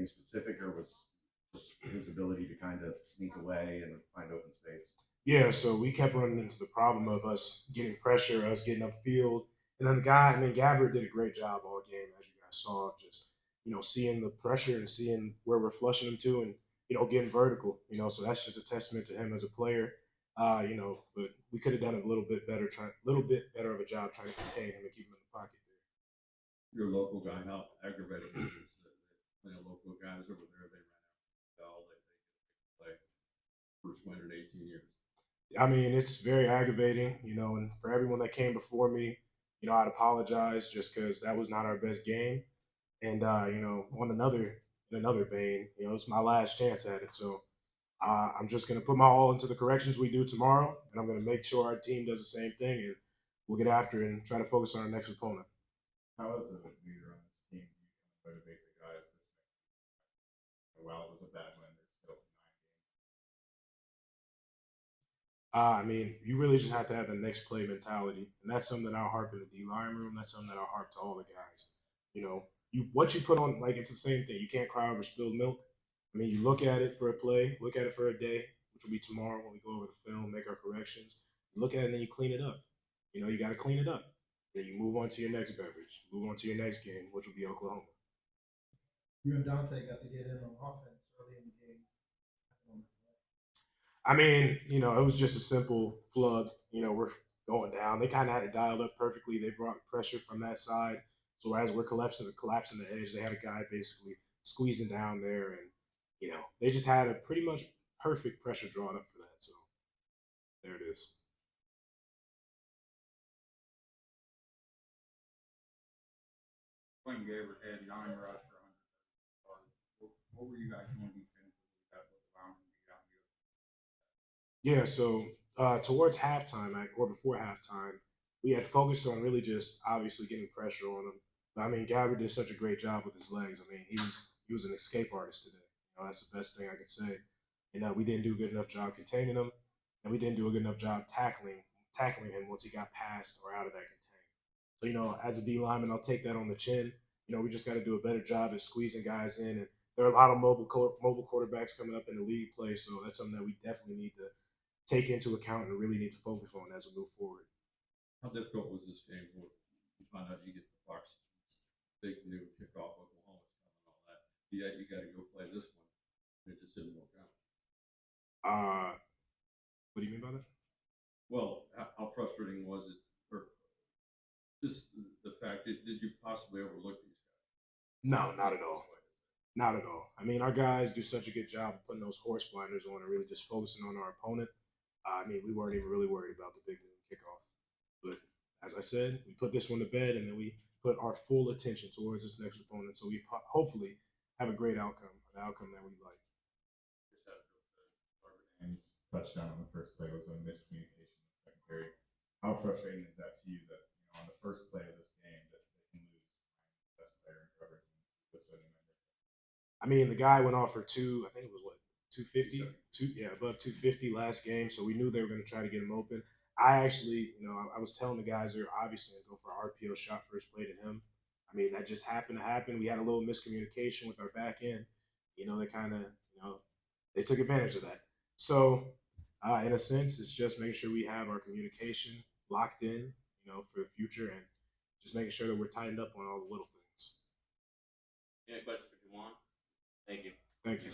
anything specific, or was just his ability to kind of sneak away and find open space? Yeah, so we kept running into the problem of us getting pressure, us getting upfield, and then Gabbard did a great job all game, as you guys saw, just seeing the pressure and seeing where we're flushing him to, and getting vertical. So that's just a testament to him as a player. But we could have done a little bit better of a job trying to contain him and keep him in the pocket there. Your local guy, how aggravating it is that local guys over there, they ran out of the ball, they play first win in 18 years. I mean, it's very aggravating, and for everyone that came before me, I'd apologize just because that was not our best game. And on another vein, it's my last chance at it. So I'm just gonna put my all into the corrections we do tomorrow, and I'm gonna make sure our team does the same thing, and we'll get after it and try to focus on our next opponent. How as a leader on this team do you motivate the guys this next week? Well, it was a bad win. There's still I mean, you really just have to have the next play mentality, and that's something that I'll harp in the D line room. That's something that I'll harp to all the guys. What you put on, like it's the same thing. You can't cry over spilled milk. I mean, you look at it for a play, look at it for a day, which will be tomorrow when we go over the film, make our corrections. You look at it and then you clean it up. You got to clean it up. Then you move on to your next beverage, move on to your next game, which will be Oklahoma. You and Dante got to get in on offense early in the game. I mean, it was just a simple flood. We're going down. They kind of had it dialed up perfectly. They brought pressure from that side. So as we're collapsing the edge, they had a guy basically squeezing down there, and they just had a pretty much perfect pressure drawn up for that. So there it is. Quentin Gabbert had 9 rush for 100 yards. What were you guys doing defensively that was allowing him to get out and go? Yeah, so towards halftime, or before halftime, we had focused on really just obviously getting pressure on him. But, I mean, Gabbard did such a great job with his legs. I mean, he was an escape artist today. That's the best thing I could say. And we didn't do a good enough job containing him, and we didn't do a good enough job tackling him once he got past or out of that contain. So, as a D lineman, I'll take that on the chin. We just got to do a better job at squeezing guys in. And there are a lot of mobile quarterbacks coming up in the league play, so that's something that we definitely need to take into account and really need to focus on as we move forward. How difficult was this game? You find out you get the Fox big new kickoff, Oklahoma's coming, all that. Yeah, you got to go play this one. It just didn't work out. What do you mean by that? Well, how frustrating was it, or just the fact that did you possibly overlook these guys? No, not at all. Not at all. I mean, our guys do such a good job of putting those horse blinders on and really just focusing on our opponent. I mean, we weren't even really worried about the big noon kickoff. But as I said, we put this one to bed, and then we put our full attention towards this next opponent. So we hopefully have a great outcome, an outcome that we like. Darvin touchdown on the first play was a miscommunication in the secondary. How frustrating is that to you that on the first play of this game that they can lose the best player in coverage with so many men? I mean, the guy went off for I think it was what, 250? Above 250 last game. So we knew they were going to try to get him open. I actually, I was telling the guys they're obviously going to go for an RPO shot first play to him. I mean, that just happened to happen. We had a little miscommunication with our back end. They kind of, they took advantage of that. So, in a sense, it's just making sure we have our communication locked in, for the future, and just making sure that we're tightened up on all the little things. Any questions for Jowon? Thank you. Thank you.